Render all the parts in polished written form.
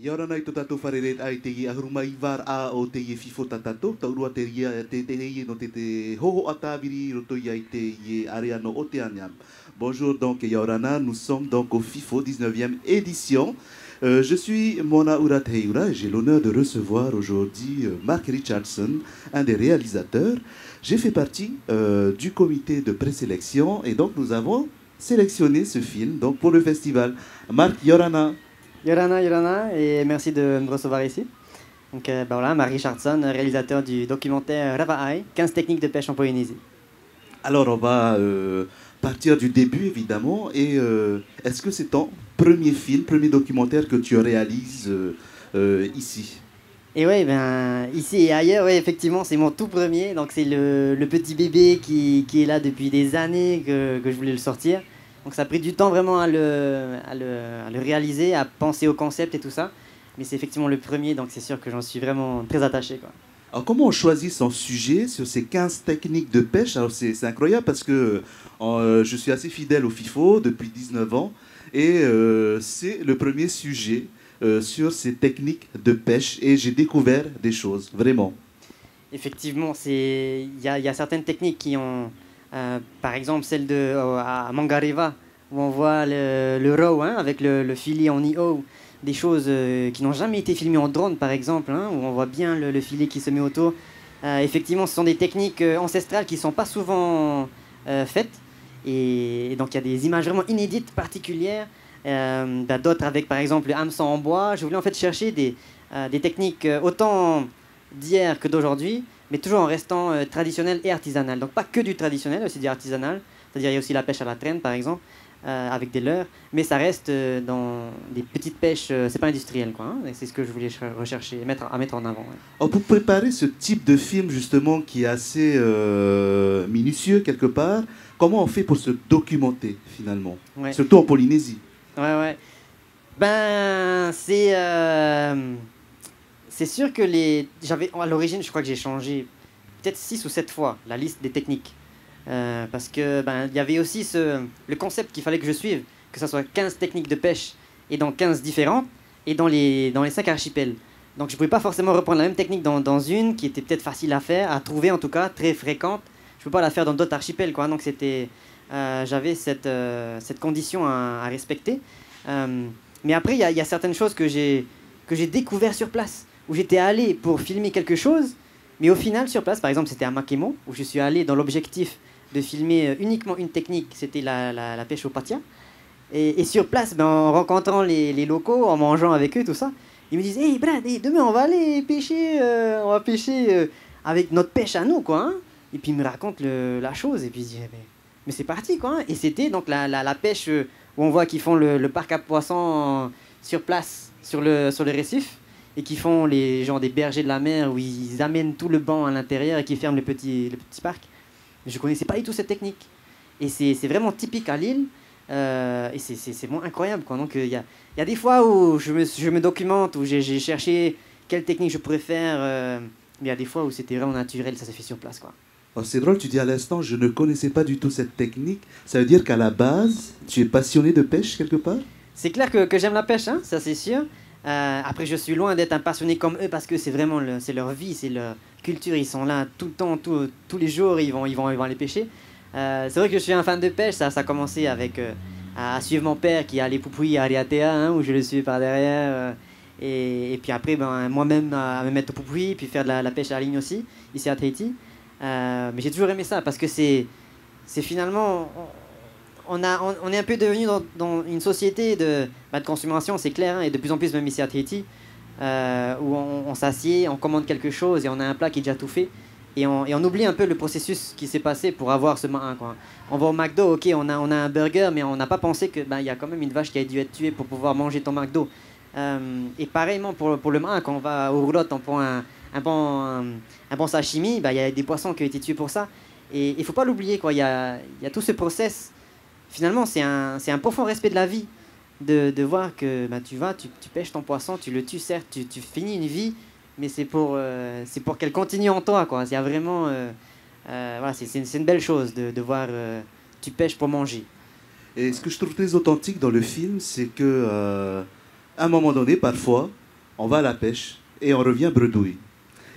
Yaorana i tō tātou whareret ai te i ahuruma i wār a o te i fifo tātou, taurua te ria te i no te hoho atāwiri roto i ai te i area no Oteaniam. Bonjour donc Yaorana, nous sommes donc au FIFO 19e édition. Je suis Mona Urateura et j'ai l'honneur de recevoir aujourd'hui Mark Richardson, un des réalisateurs. J'ai fait partie du comité de présélection et donc nous avons sélectionné ce film donc, pour le festival. Mark, Yaorana. Yorana, et merci de me recevoir ici. Donc, voilà, Mark Richardson, réalisateur du documentaire Rava'ai, 15 techniques de pêche en Polynésie. Alors, on va partir du début, évidemment. Et est-ce que c'est ton premier film, premier documentaire que tu réalises ici? Et oui, ben, ici et ailleurs, ouais, effectivement, c'est mon tout premier. Donc, c'est le petit bébé qui est là depuis des années que je voulais le sortir. Donc ça a pris du temps vraiment à le réaliser, à penser au concept et tout ça. Mais c'est effectivement le premier, donc c'est sûr que j'en suis vraiment très attaché, quoi. Alors comment on choisit son sujet sur ces 15 techniques de pêche? Alors c'est incroyable parce que je suis assez fidèle au FIFO depuis 19 ans. Et c'est le premier sujet sur ces techniques de pêche. Et j'ai découvert des choses, vraiment. Effectivement, il y a certaines techniques qui ont... par exemple, celle à Mangareva, où on voit le row avec le filet en EO, des choses qui n'ont jamais été filmées en drone, par exemple, où on voit bien le filet qui se met autour. Effectivement, ce sont des techniques ancestrales qui ne sont pas souvent faites. Et donc, il y a des images vraiment inédites, particulières. D'autres avec, par exemple, le hameçon en bois. Je voulais en fait chercher des techniques autant d'hier que d'aujourd'hui, mais toujours en restant traditionnel et artisanal. Donc pas que du traditionnel, aussi du artisanal. C'est-à-dire il y a aussi la pêche à la traîne, par exemple, avec des leurres. Mais ça reste dans des petites pêches, c'est pas industriel, quoi. Et c'est ce que je voulais rechercher, à mettre en avant. Ouais. Alors, pour préparer ce type de film, justement, qui est assez minutieux, quelque part, comment on fait pour se documenter, finalement? Ouais. Surtout en Polynésie. Ouais. Ben, c'est sûr que à l'origine, je crois que j'ai changé peut-être 6 ou 7 fois la liste des techniques. Parce que il y avait aussi le concept qu'il fallait que je suive, que ce soit 15 techniques de pêche et dans 15 différentes, et dans les 5 archipels. Donc je ne pouvais pas forcément reprendre la même technique dans une qui était peut-être facile à faire, à trouver en tout cas, très fréquente. Je ne peux pas la faire dans d'autres archipels, quoi. Donc j'avais cette condition à respecter. Mais après, il y a certaines choses que j'ai découvert sur place, où j'étais allé pour filmer quelque chose, mais au final, sur place, par exemple, c'était à Makemo, où je suis allé dans l'objectif de filmer uniquement une technique, c'était la pêche au patia. Et sur place, en rencontrant les locaux, en mangeant avec eux, tout ça, ils me disent « Hey Brad, demain on va aller pêcher, on va pêcher avec notre pêche à nous, quoi. Hein. » Et puis ils me racontent la chose, et puis je dis « Mais c'est parti, quoi. Hein. » Et c'était donc la pêche où on voit qu'ils font le parc à poissons sur place, sur le récif, et qui font des bergers de la mer où ils amènent tout le banc à l'intérieur et qui ferment le petit parc. Je ne connaissais pas du tout cette technique. Et c'est vraiment typique à l'île. Et c'est vraiment incroyable, quoi. Donc il y a des fois où je me documente, où j'ai cherché quelle technique je pourrais faire. Mais il y a des fois où c'était vraiment naturel, ça s'est fait sur place, quoi. Oh, c'est drôle, tu dis à l'instant, je ne connaissais pas du tout cette technique. Ça veut dire qu'à la base, tu es passionné de pêche quelque part? C'est clair que j'aime la pêche, hein, ça c'est sûr. Après, je suis loin d'être un passionné comme eux parce que c'est vraiment c'est leur vie, c'est leur culture. Ils sont là tout le temps, tous les jours, ils vont aller pêcher. C'est vrai que je suis un fan de pêche. Ça a commencé avec à suivre mon père qui allait poupouiller à Ariatea, hein, où je le suis par derrière. Et puis après, moi-même à me mettre au poupouille, puis faire de la pêche à la ligne aussi, ici à Tahiti. Mais j'ai toujours aimé ça parce que c'est finalement... On est un peu devenu dans une société de consommation, c'est clair, hein, et de plus en plus même ici à Tahiti, où on s'assied, on commande quelque chose et on a un plat qui est déjà tout fait. Et on oublie un peu le processus qui s'est passé pour avoir ce main, quoi. On va au McDo, ok, on a un burger, mais on n'a pas pensé que y a quand même une vache qui a dû être tuée pour pouvoir manger ton McDo. Et pareillement pour le main, quand on va au roulotte, on prend un bon sashimi, il y a des poissons qui ont été tués pour ça. Et il ne faut pas l'oublier, quoi. Il y a tout ce process. Finalement, c'est un profond respect de la vie, de voir que tu pêches ton poisson, tu le tues, certes, tu finis une vie, mais c'est pour qu'elle continue en toi, quoi. Il y a vraiment, voilà, c'est une belle chose de voir tu pêches pour manger. Et ce que je trouve très authentique dans le film, c'est que à un moment donné, parfois, on va à la pêche et on revient bredouille.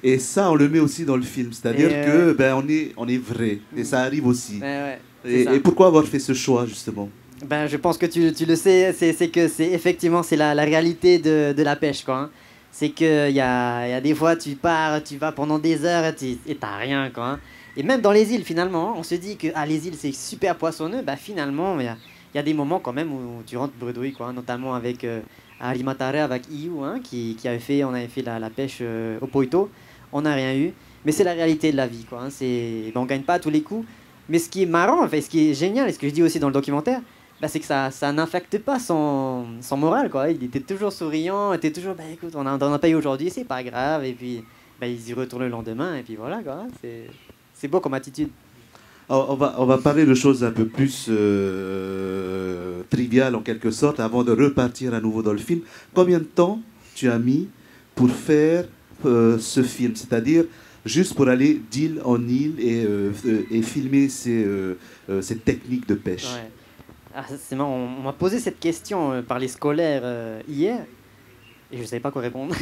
Et ça, on le met aussi dans le film. C'est-à-dire que ben, on est vrai. Et ça arrive aussi. Ouais, Et pourquoi avoir fait ce choix, justement? Ben, je pense que tu le sais, c'est que c'est effectivement c'est la réalité de la pêche, quoi. Hein. C'est qu'il y a des fois, tu pars, tu vas pendant des heures et t'as rien, quoi. Hein. Et même dans les îles, finalement, on se dit que les îles, c'est super poissonneux. Ben, finalement, il y a des moments quand même où tu rentres bredouille, quoi. Hein, notamment avec à Alimatare, avec Iu, hein, on avait fait la pêche au Poito. On n'a rien eu. Mais c'est la réalité de la vie, quoi. Hein. Ben, on gagne pas à tous les coups. Mais ce qui est marrant, enfin, ce qui est génial, et ce que je dis aussi dans le documentaire, bah, c'est que ça n'impacte pas son moral, quoi. Il était toujours souriant, était toujours, bah écoute, on a payé aujourd'hui, c'est pas grave, et puis bah, ils y retournent le lendemain, et puis voilà, quoi. C'est beau comme attitude. Alors, on va parler de choses un peu plus triviales en quelque sorte, avant de repartir à nouveau dans le film. Combien de temps tu as mis pour faire ce film? C'est-à-dire, juste pour aller d'île en île et filmer ces techniques de pêche. Ouais. C'est marrant, on m'a posé cette question par les scolaires hier et je ne savais pas quoi répondre.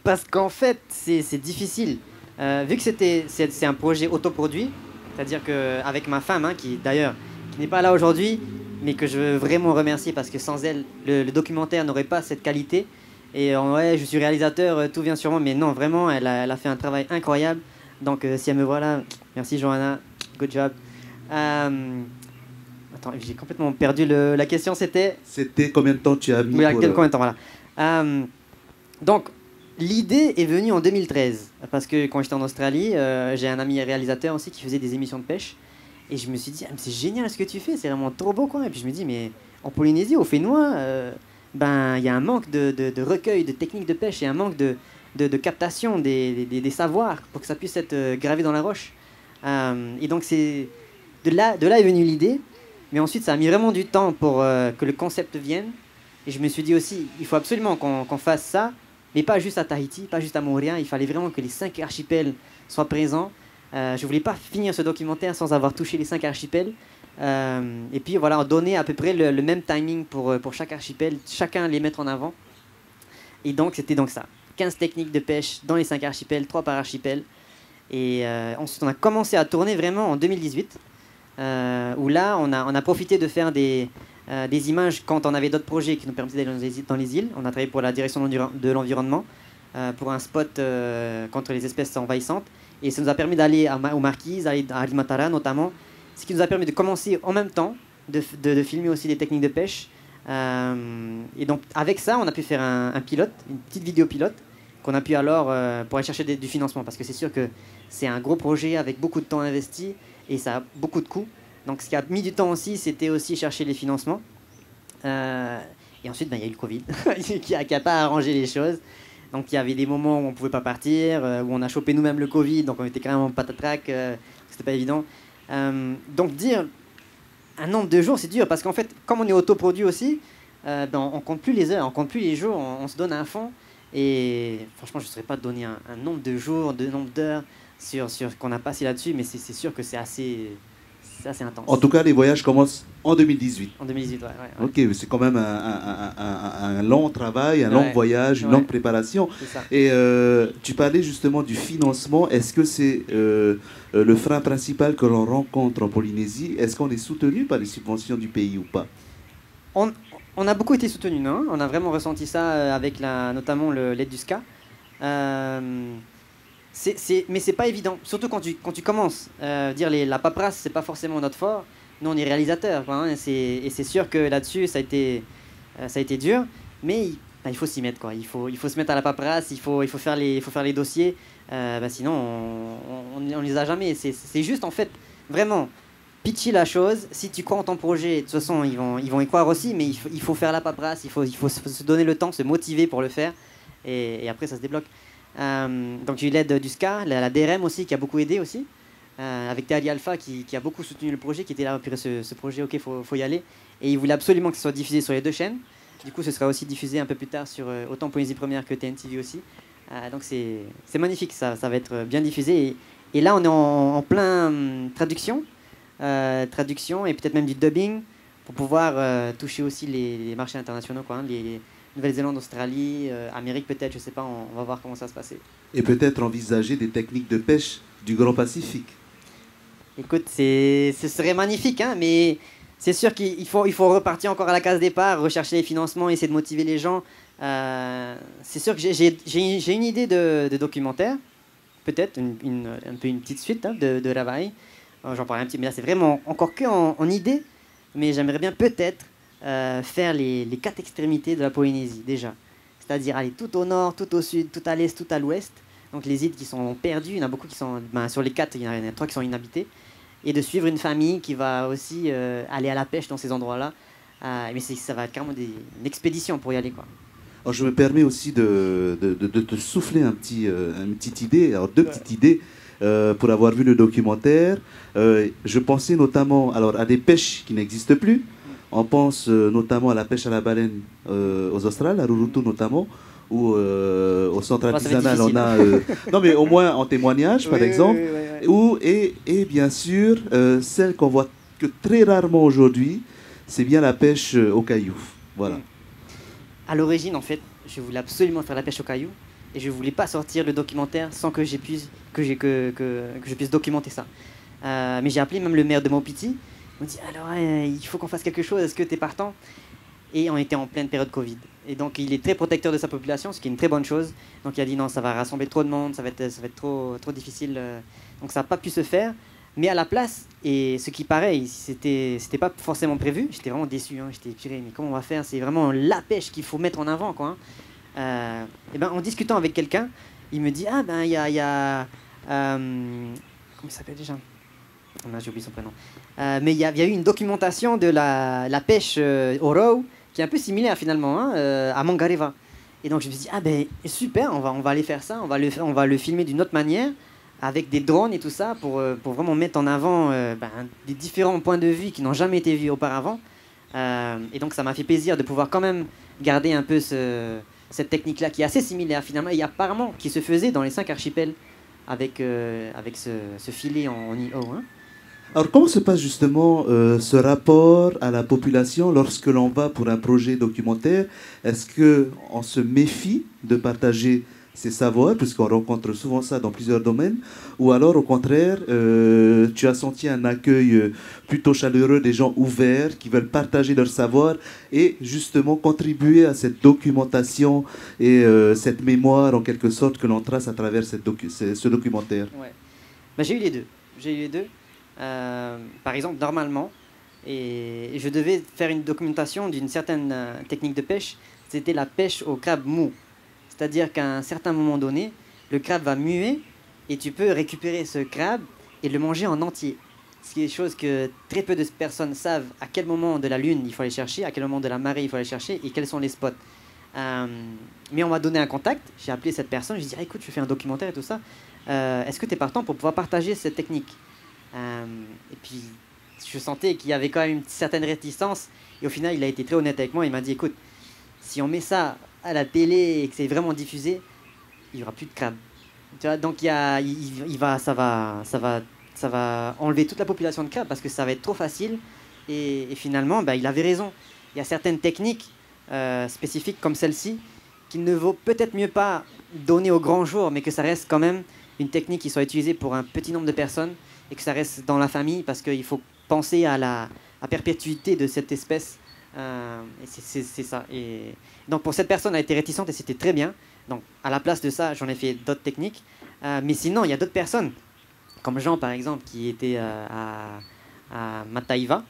Parce qu'en fait, c'est difficile. Vu que c'est un projet autoproduit, c'est-à-dire qu'avec ma femme, hein, qui d'ailleurs qui n'est pas là aujourd'hui, mais que je veux vraiment remercier parce que sans elle, le documentaire n'aurait pas cette qualité. Et ouais, je suis réalisateur, tout vient sur moi, mais non, vraiment, elle a fait un travail incroyable. Donc si elle me voit là, merci Johanna, good job. Attends, j'ai complètement perdu la question, c'était... C'était combien de temps tu as mis oui, combien de temps, voilà. Donc, l'idée est venue en 2013, parce que quand j'étais en Australie, j'ai un ami réalisateur aussi qui faisait des émissions de pêche, et je me suis dit, c'est génial ce que tu fais, c'est vraiment trop beau, quoi. Et puis je me dis, mais en Polynésie, au Fénois, ben, il y a un manque de recueil, de techniques de pêche, et un manque de captation des savoirs pour que ça puisse être gravé dans la roche. Et donc, de là est venue l'idée. Mais ensuite, ça a mis vraiment du temps pour que le concept vienne. Et je me suis dit aussi, il faut absolument qu'on fasse ça, mais pas juste à Tahiti, pas juste à Moorea. Il fallait vraiment que les 5 archipels soient présents. Je ne voulais pas finir ce documentaire sans avoir touché les 5 archipels. Et puis voilà, donner à peu près le même timing pour chaque archipel, chacun les mettre en avant. Et donc, c'était donc ça. 15 techniques de pêche dans les 5 archipels, 3 par archipel. Et ensuite, on a commencé à tourner vraiment en 2018. Où là, on a profité de faire des images quand on avait d'autres projets qui nous permettaient d'aller dans les îles. On a travaillé pour la direction de l'environnement, pour un spot contre les espèces envahissantes. Et ça nous a permis d'aller aux Marquises, à Alimatara notamment, ce qui nous a permis de commencer en même temps, de filmer aussi des techniques de pêche. Et donc, avec ça, on a pu faire un pilote, une petite vidéo pilote, qu'on a pu alors, pour aller chercher du financement, parce que c'est sûr que c'est un gros projet avec beaucoup de temps investi, et ça a beaucoup de coûts. Donc ce qui a mis du temps aussi, c'était aussi chercher les financements. Et ensuite, il y a eu le Covid qui a pas arrangé les choses. Donc il y avait des moments où on ne pouvait pas partir, où on a chopé nous-mêmes le Covid, donc on était carrément patatrac, c'était pas évident. Donc dire un nombre de jours, c'est dur, parce qu'en fait, comme on est autoproduit aussi, on compte plus les heures, on compte plus les jours, on se donne à fond. Et franchement, je ne saurais pas te donner un nombre de jours, de nombre d'heures sur qu'on a passé là-dessus, mais c'est sûr que c'est assez intense. En tout cas, les voyages commencent en 2018. En 2018, ouais. Ok, c'est quand même un long travail, un long voyage, une longue préparation. Ça. Et tu parlais justement du financement. Est-ce que c'est le frein principal que l'on rencontre en Polynésie? Est-ce qu'on est soutenu par les subventions du pays ou pas? On a beaucoup été soutenu, non? On a vraiment ressenti ça avec notamment l'aide du SCA. Mais c'est pas évident, surtout quand tu commences. La paperasse, c'est pas forcément notre fort. Nous, on est réalisateurs, quoi, hein, et c'est sûr que là-dessus, ça a été dur, mais il faut s'y mettre, quoi. Il faut se mettre à la paperasse, il faut faire les dossiers. Sinon, on les a jamais. C'est juste, en fait, vraiment, pitcher la chose. Si tu crois en ton projet, de toute façon, ils vont y croire aussi, mais il faut faire la paperasse, il faut se donner le temps, se motiver pour le faire, et après, ça se débloque. Donc j'ai eu l'aide du SCA, la DRM aussi qui a beaucoup aidé aussi, avec Théali Alpha qui a beaucoup soutenu le projet, qui était là pour ce projet, ok, faut y aller, et il voulait absolument que ce soit diffusé sur les 2 chaînes. Du coup ce sera aussi diffusé un peu plus tard sur autant Polynésie Première que TNTV aussi. Donc c'est magnifique, ça va être bien diffusé, et là on est en plein traduction et peut-être même du dubbing pour pouvoir toucher aussi les marchés internationaux, quoi, hein, Nouvelle-Zélande, Australie, Amérique peut-être, je sais pas, on va voir comment ça se passer. Et peut-être envisager des techniques de pêche du Grand Pacifique. Écoute, ce serait magnifique, hein, mais c'est sûr qu'il faut repartir encore à la case départ, rechercher les financements, essayer de motiver les gens. C'est sûr que j'ai une idée de documentaire, peut-être un peu une petite suite hein, de travail. J'en parle un petit, mais là c'est vraiment encore que en idée, mais j'aimerais bien peut-être faire les 4 extrémités de la Polynésie déjà. C'est-à-dire aller tout au nord, tout au sud, tout à l'est, tout à l'ouest. Donc les îles qui sont perdues, il y en a beaucoup qui sont, sur les 4, il y en a 3 qui sont inhabitées. Et de suivre une famille qui va aussi aller à la pêche dans ces endroits-là. Mais ça va être carrément une expédition pour y aller, quoi. Alors, je me permets aussi de te souffler une petite idée, alors 2 petites idées. Pour avoir vu le documentaire, je pensais notamment alors, à des pêches qui n'existent plus. On pense notamment à la pêche à la baleine aux Australes, à Rurutu notamment, ou au centre artisanal, on a... non mais au moins en témoignage, par exemple. Et bien sûr, celle qu'on voit que très rarement aujourd'hui, c'est bien la pêche au caillou. Voilà. À l'origine, en fait, je voulais absolument faire la pêche au caillou. Et je ne voulais pas sortir le documentaire sans que je puisse documenter ça. Mais j'ai appelé même le maire de Maupiti. Il m'a dit, alors, il faut qu'on fasse quelque chose, est-ce que tu es partant? Et on était en pleine période Covid. Et donc, il est très protecteur de sa population, ce qui est une très bonne chose. Donc, il a dit, non, ça va rassembler trop de monde, ça va être trop difficile. Donc, ça n'a pas pu se faire. Mais à la place, et ce qui paraît, c'était pas forcément prévu. J'étais vraiment déçu, hein. J'étais purée, mais comment on va faire? C'est vraiment la pêche qu'il faut mettre en avant, quoi, hein. Et ben, en discutant avec quelqu'un, il me dit, ah ben, il y a comment il s'appelle déjà? J'ai oublié son prénom. Mais il y a eu une documentation de la pêche au row qui est un peu similaire finalement hein, à Mangareva. Et donc je me suis dit, ah ben super, on va aller faire ça, on va le filmer d'une autre manière, avec des drones et tout ça, pour vraiment mettre en avant des différents points de vue qui n'ont jamais été vus auparavant. Et donc ça m'a fait plaisir de pouvoir quand même garder un peu cette technique-là qui est assez similaire finalement, et apparemment qui se faisait dans les 5 archipels avec ce filet en IO. Hein. Alors comment se passe justement ce rapport à la population lorsque l'on va pour un projet documentaire? Est-ce qu'on se méfie de partager ses savoirs, puisqu'on rencontre souvent ça dans plusieurs domaines, ou alors au contraire, tu as senti un accueil plutôt chaleureux des gens ouverts qui veulent partager leur savoir et justement contribuer à cette documentation et cette mémoire en quelque sorte que l'on trace à travers ce documentaire? Ouais. Ben, j'ai eu les deux. Par exemple, normalement, et je devais faire une documentation d'une certaine technique de pêche, c'était la pêche au crabe mou. C'est-à-dire qu'à un certain moment donné, le crabe va muer et tu peux récupérer ce crabe et le manger en entier. Ce qui est chose que très peu de personnes savent à quel moment de la lune il faut aller chercher, à quel moment de la marée il faut aller chercher et quels sont les spots. Mais on m'a donné un contact, j'ai appelé cette personne, je lui ai dit écoute, je fais un documentaire et tout ça, est-ce que tu es partant pour pouvoir partager cette technique? Et puis je sentais qu'il y avait quand même une certaine réticence et au final il a été très honnête avec moi, il m'a dit écoute, si on met ça à la télé et que c'est vraiment diffusé, il n'y aura plus de crabe. Tu vois, donc ça va enlever toute la population de crabes parce que ça va être trop facile. Et finalement, il avait raison. Il y a certaines techniques spécifiques comme celle-ci qu'il ne vaut peut-être mieux pas donner au grand jour, mais que ça reste quand même une technique qui soit utilisée pour un petit nombre de personnes et que ça reste dans la famille parce qu'il faut penser à la perpétuité de cette espèce. Et c'est ça. Et donc pour cette personne, elle a été réticente et c'était très bien. Donc à la place de ça, j'en ai fait d'autres techniques. Mais sinon, il y a d'autres personnes, comme Jean par exemple, qui était à Mataiva,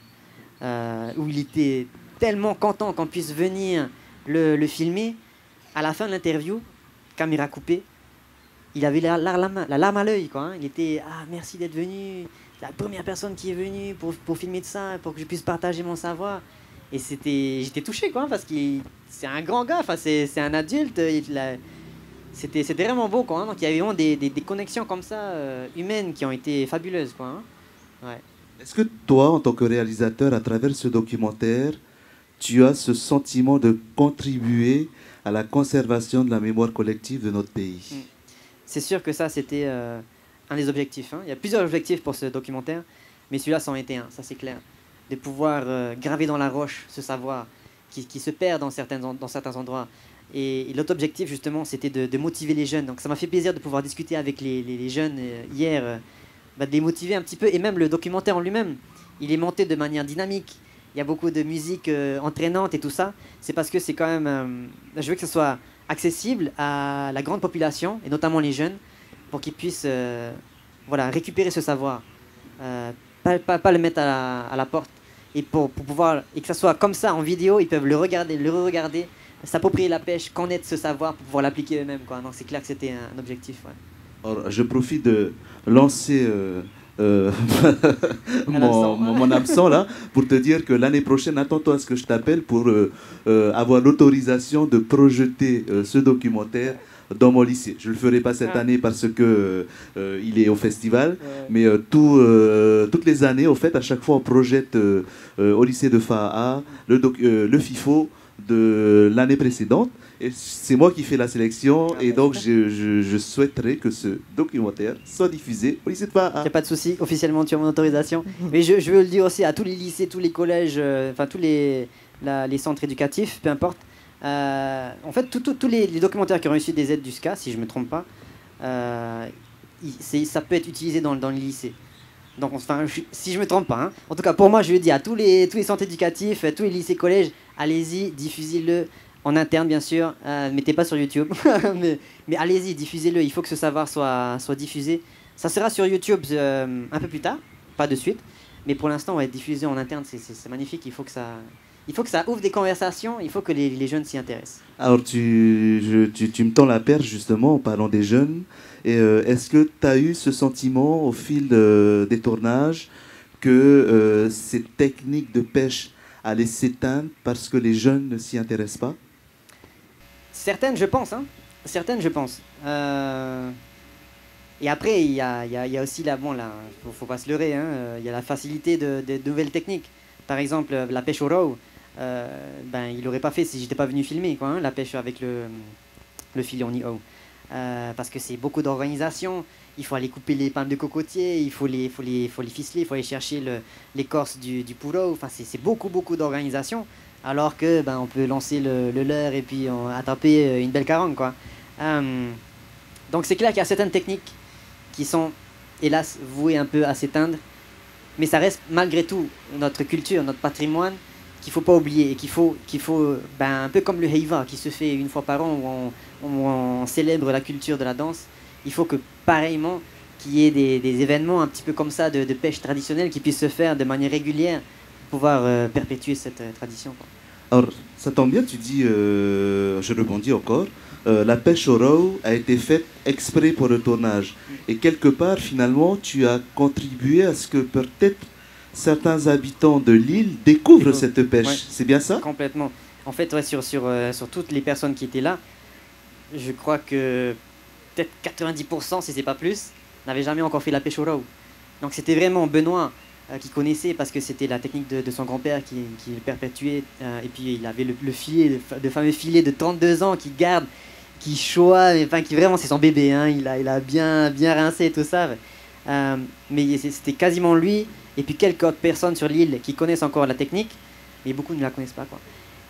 où il était tellement content qu'on puisse venir le filmer. À la fin de l'interview, caméra coupée, il avait la larme à l'œil, quoi, hein. Il était merci d'être venu, la première personne qui est venue pour filmer de ça, pour que je puisse partager mon savoir. Et j'étais touché, quoi, parce que c'est un grand gars, c'est un adulte. C'était vraiment beau, quoi, hein. Donc il y avait vraiment des connexions comme ça, humaines, qui ont été fabuleuses, quoi, hein. Ouais. Est-ce que toi, en tant que réalisateur, à travers ce documentaire, tu as ce sentiment de contribuer à la conservation de la mémoire collective de notre pays? C'est sûr que ça, c'était un des objectifs, hein. Il y a plusieurs objectifs pour ce documentaire, mais celui-là, c'en était un, ça c'est clair. De pouvoir graver dans la roche ce savoir qui se perd dans certains endroits. Et l'autre objectif, justement, c'était de motiver les jeunes. Donc ça m'a fait plaisir de pouvoir discuter avec les jeunes hier, de les motiver un petit peu. Et même le documentaire en lui-même, il est monté de manière dynamique. Il y a beaucoup de musique entraînante et tout ça. C'est parce que c'est quand même... je veux que ce soit accessible à la grande population, et notamment les jeunes, pour qu'ils puissent voilà, récupérer ce savoir. Pas le mettre à la porte. Et pour pouvoir, et que ça soit comme ça en vidéo, ils peuvent le regarder, le re-regarder, s'approprier la pêche, connaître ce savoir pour pouvoir l'appliquer eux-mêmes, quoi. Donc c'est clair que c'était un objectif. Ouais. Alors, je profite de lancer mon absent là pour te dire que l'année prochaine, attends-toi à ce que je t'appelle pour avoir l'autorisation de projeter ce documentaire dans mon lycée. Je ne le ferai pas cette année parce que il est au festival, mais toutes les années, au fait, à chaque fois, on projette au lycée de Fa'a le FIFO de l'année précédente. Et c'est moi qui fais la sélection, et donc je souhaiterais que ce documentaire soit diffusé au lycée de Fa'a. Il n'y a pas de souci, officiellement tu as mon autorisation. Mais je veux le dire aussi à tous les lycées, tous les collèges, enfin tous les centres éducatifs, peu importe. En fait, tous les documentaires qui ont reçu des aides du SCA, si je ne me trompe pas, ça peut être utilisé dans les lycées. Donc, enfin, si je ne me trompe pas, hein. En tout cas, pour moi, je le dis à tous les centres éducatifs, tous les lycées, collèges, allez-y, diffusez-le en interne, bien sûr. Mettez pas sur YouTube, mais allez-y, diffusez-le. Il faut que ce savoir soit diffusé. Ça sera sur YouTube un peu plus tard, pas de suite. Mais pour l'instant, on va être diffusé en interne, c'est magnifique. Il faut que ça ouvre des conversations, il faut que les jeunes s'y intéressent. Alors, tu me tends la perche justement en parlant des jeunes. Et est-ce que tu as eu ce sentiment au fil des tournages que ces techniques de pêche allaient s'éteindre parce que les jeunes ne s'y intéressent pas? Certaines, je pense. Hein. Certaines, je pense. Et après, il y a aussi faut pas se leurrer, hein, il y a la facilité de nouvelles techniques. Par exemple, la pêche au row, il l'aurait pas fait si j'étais pas venu filmer, quoi, hein, la pêche avec le filet en IO. Parce que c'est beaucoup d'organisation. Il faut aller couper les palmes de cocotier, il faut les ficeler, il faut aller chercher l'écorce du puro. Enfin, c'est beaucoup d'organisation. Alors que on peut lancer le leurre et puis attraper une belle carangue, quoi. Donc c'est clair qu'il y a certaines techniques qui sont, hélas, vouées un peu à s'éteindre. Mais ça reste malgré tout notre culture, notre patrimoine, qu'il ne faut pas oublier. Et qu'il faut un peu comme le heiva qui se fait une fois par an où on célèbre la culture de la danse. Il faut que pareillement qu'il y ait des événements un petit peu comme ça de pêche traditionnelle qui puissent se faire de manière régulière pour pouvoir perpétuer cette tradition, quoi. Alors, ça tombe bien, tu dis, je rebondis encore, la pêche au row a été faite exprès pour le tournage. Et quelque part, finalement, tu as contribué à ce que peut-être certains habitants de l'île découvrent cette pêche. Ouais. C'est bien ça? Complètement. En fait, ouais, sur toutes les personnes qui étaient là, je crois que peut-être 90%, si c'est pas plus, n'avaient jamais encore fait la pêche au row. Donc c'était vraiment Benoît qui connaissait, parce que c'était la technique de son grand-père qui le perpétuait. Et puis il avait le filet, le fameux filet de 32 ans qu'il garde, qui choix, enfin qui vraiment c'est son bébé, hein, il a bien rincé et tout ça. Mais c'était quasiment lui, et puis quelques autres personnes sur l'île qui connaissent encore la technique, mais beaucoup ne la connaissent pas, quoi.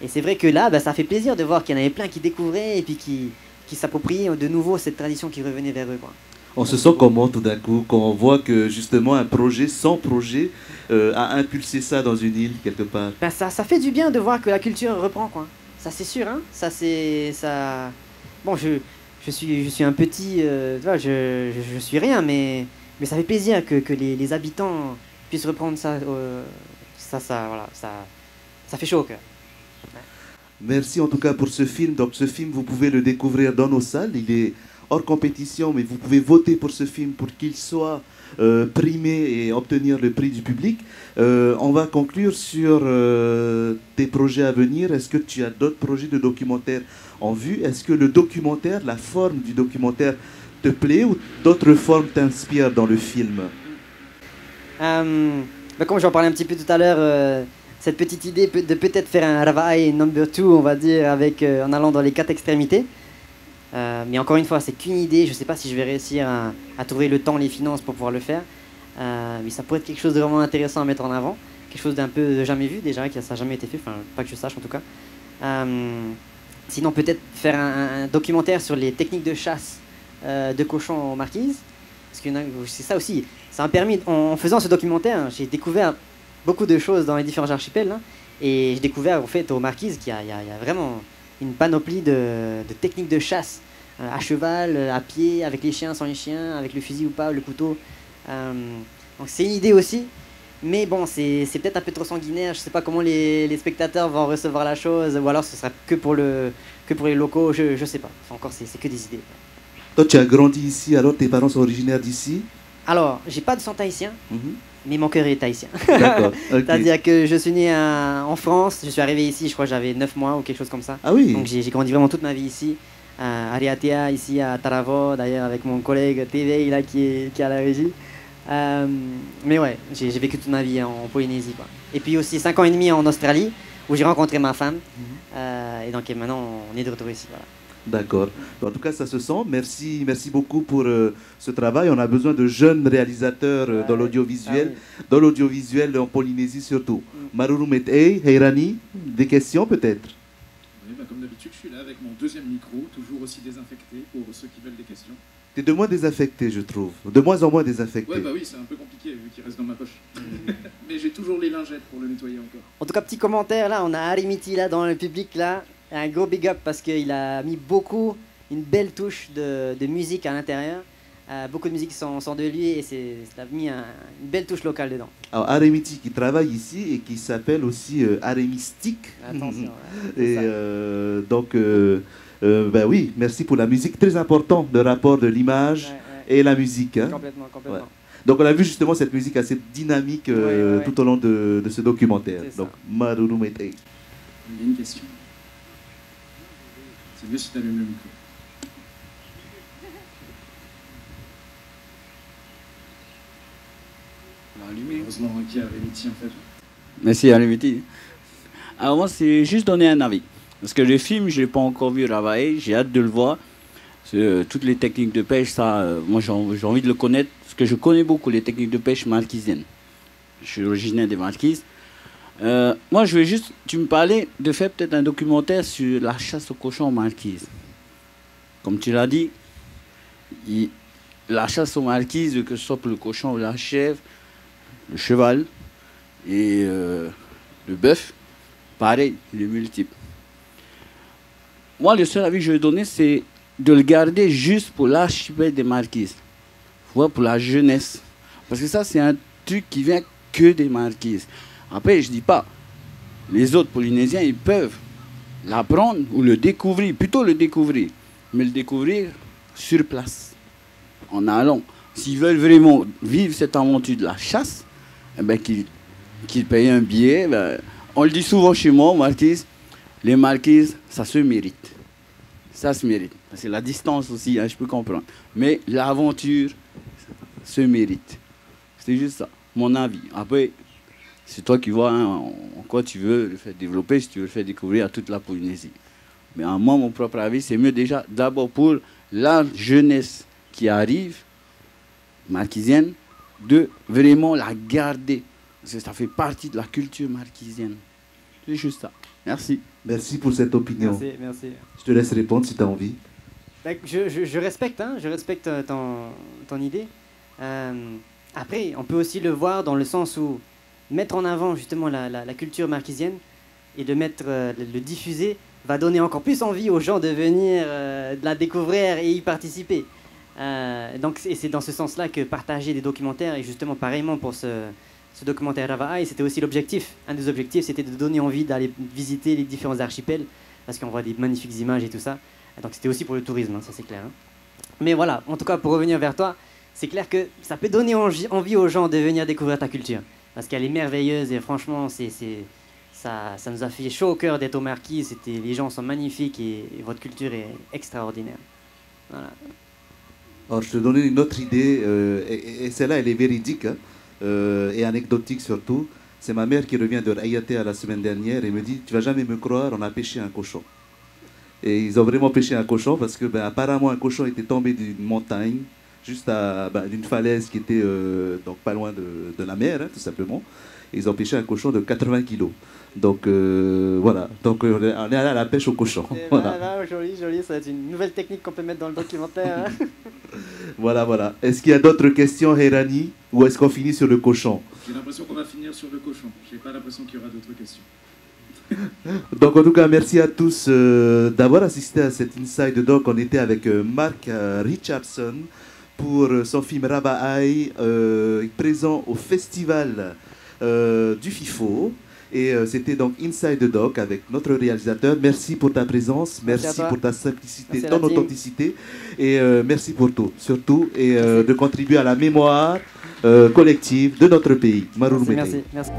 Et c'est vrai que là, ça fait plaisir de voir qu'il y en avait plein qui découvraient et puis qui s'appropriaient de nouveau cette tradition qui revenait vers eux, quoi. On se sent comment tout d'un coup quand on voit que justement un projet sans projet a impulsé ça dans une île quelque part? Ça fait du bien de voir que la culture reprend, quoi. Ça c'est sûr, hein. Ça. Bon, je suis un petit, tu vois, je suis rien, mais ça fait plaisir que les habitants puissent reprendre ça. Voilà, ça fait chaud au cœur. Ouais. Merci en tout cas pour ce film. Donc ce film, vous pouvez le découvrir dans nos salles. Il est hors compétition, mais vous pouvez voter pour ce film pour qu'il soit primé et obtenir le prix du public. On va conclure sur tes projets à venir. Est-ce que tu as d'autres projets de documentaire en vue? Est-ce que le documentaire, la forme du documentaire te plaît, ou d'autres formes t'inspirent dans le film? Comme j'en parlais un petit peu tout à l'heure, cette petite idée de peut-être faire un Ravai number 2, on va dire, en allant dans les 4 extrémités. Mais encore une fois, c'est qu'une idée. Je ne sais pas si je vais réussir à trouver le temps, les finances pour pouvoir le faire. Mais ça pourrait être quelque chose de vraiment intéressant à mettre en avant. Quelque chose d'un peu jamais vu déjà, ça n'a jamais été fait, enfin pas que je sache en tout cas. Sinon, peut-être faire un documentaire sur les techniques de chasse de cochons aux marquises. Parce que c'est ça aussi. Ça m'a permis, en faisant ce documentaire, j'ai découvert beaucoup de choses dans les différents archipels. Hein, et j'ai découvert en fait aux marquises qu'il y a vraiment une panoplie de techniques de chasse. À cheval, à pied, avec les chiens, sans les chiens, avec le fusil ou pas, le couteau. Donc c'est une idée aussi. Mais bon, c'est peut-être un peu trop sanguinaire. Je sais pas comment les spectateurs vont recevoir la chose. Ou alors ce sera que pour les locaux. Je sais pas. Enfin, encore, c'est que des idées. Toi, tu as grandi ici, alors tes parents sont originaires d'ici? Alors, j'ai pas de sang tahitien, mais mon cœur est tahitien. D'accord. Okay. C'est-à-dire que je suis né en France. Je suis arrivé ici, je crois que j'avais 9 mois ou quelque chose comme ça. Ah oui. Donc j'ai grandi vraiment toute ma vie ici. À Ariatea, ici à Taravo, d'ailleurs avec mon collègue TV là, qui est à la régie. Mais ouais, j'ai vécu toute ma vie en Polynésie, quoi. Et puis aussi 5 ans et demi en Australie, où j'ai rencontré ma femme. Et donc maintenant, on est de retour ici. Voilà. D'accord. En tout cas, ça se sent. Merci beaucoup pour ce travail. On a besoin de jeunes réalisateurs dans l'audiovisuel, dans l'audiovisuel en Polynésie surtout. Maruru Metei, Heirani, des questions peut-être? Oui, comme d'habitude, je suis là avec mon deuxième micro, toujours aussi désinfecté pour ceux qui veulent des questions. T'es de moins désinfecté, je trouve. De moins en moins désinfecté. Ouais, bah oui, c'est un peu compliqué vu qu'il reste dans ma poche. Mais j'ai toujours les lingettes pour le nettoyer encore. En tout cas, petit commentaire, là, on a Arimiti là dans le public, là. Un gros big up parce qu'il a mis une belle touche de musique à l'intérieur. Beaucoup de musique sont de lui et ça a mis une belle touche locale dedans. Alors, Arémiti qui travaille ici et qui s'appelle aussi Arémistique. Attention. Et donc, ben oui, merci pour la musique. Très important, le rapport de l'image et la musique. Hein. Complètement. Ouais. Donc, on a vu justement cette musique assez dynamique tout au long de ce documentaire. Donc, Maruru Metei. Il y a une question. C'est mieux si tu allumes le micro. Heureusement qu'il y a Arimiti en fait. Merci Arimiti. Alors moi c'est juste donner un avis. Parce que le film, je ne l'ai pas encore vu travailler, j'ai hâte de le voir. Toutes les techniques de pêche, ça, moi j'ai envie de le connaître. Parce que je connais beaucoup les techniques de pêche marquisiennes. Je suis originaire des Marquises. Moi je veux juste, tu me parlais de faire peut-être un documentaire sur la chasse aux cochons en Marquise. Comme tu l'as dit, la chasse aux Marquises, que ce soit pour le cochon ou la chèvre, le cheval et le bœuf, pareil, il est multiple. Moi, le seul avis que je vais donner, c'est de le garder juste pour l'archipel des Marquises. Pour la jeunesse. Parce que ça, c'est un truc qui vient que des Marquises. Après, je ne dis pas, les autres Polynésiens, ils peuvent l'apprendre ou le découvrir, plutôt le découvrir, mais le découvrir sur place, en allant. S'ils veulent vraiment vivre cette aventure de la chasse, eh ben, qu'ils payent un billet. Ben, on le dit souvent chez moi, Marquise, les Marquises, ça se mérite. Ça se mérite. C'est la distance aussi, hein, je peux comprendre. Mais l'aventure se mérite. C'est juste ça, mon avis. Après, c'est toi qui vois hein, en quoi tu veux le faire développer, si tu veux le faire découvrir à toute la Polynésie. Mais à moi, mon propre avis, c'est mieux déjà d'abord pour la jeunesse qui arrive, marquisienne, de vraiment la garder. Parce que ça fait partie de la culture marquisienne. C'est juste ça. Merci. Merci pour cette opinion. Merci. Je te laisse répondre si tu as envie. Je respecte, hein, je respecte ton idée. Après, on peut aussi le voir dans le sens où mettre en avant justement la culture marquisienne et de le diffuser va donner encore plus envie aux gens de venir de la découvrir et y participer. Donc, et c'est dans ce sens-là que partager des documentaires, et justement pareillement pour ce documentaire Ravaai, c'était aussi l'objectif. Un des objectifs, c'était de donner envie d'aller visiter les différents archipels, parce qu'on voit des magnifiques images et tout ça. Donc c'était aussi pour le tourisme, hein, ça c'est clair. Hein. Mais voilà, en tout cas, pour revenir vers toi, c'est clair que ça peut donner envie aux gens de venir découvrir ta culture. Parce qu'elle est merveilleuse et franchement, ça nous a fait chaud au cœur d'être au Marquis. Les gens sont magnifiques et votre culture est extraordinaire. Voilà. Alors, je te donnais une autre idée, et celle-là, elle est véridique, hein, et anecdotique surtout. C'est ma mère qui revient de Ayatea la semaine dernière et me dit « Tu vas jamais me croire, on a pêché un cochon. » Et ils ont vraiment pêché un cochon parce que apparemment un cochon était tombé d'une montagne, juste d'une falaise qui était donc pas loin de la mer, hein, tout simplement. Ils ont pêché un cochon de 80 kilos. Donc voilà, donc on est allé à la pêche au cochon. Voilà. Voilà, joli, joli, ça va être une nouvelle technique qu'on peut mettre dans le documentaire. Hein. Voilà, voilà. Est-ce qu'il y a d'autres questions, Herani, ou est-ce qu'on finit sur le cochon? J'ai l'impression qu'on va finir sur le cochon. J'ai pas l'impression qu'il y aura d'autres questions. Donc en tout cas, merci à tous d'avoir assisté à cet Inside Doc. On était avec Mark Richardson pour son film Rabaai, présent au festival du FIFO. Et c'était donc Inside Doc avec notre réalisateur. Merci pour ta présence, merci pour ta simplicité, merci ton authenticité. Et merci pour tout, surtout, et de contribuer à la mémoire collective de notre pays. Maruru Merci, merci.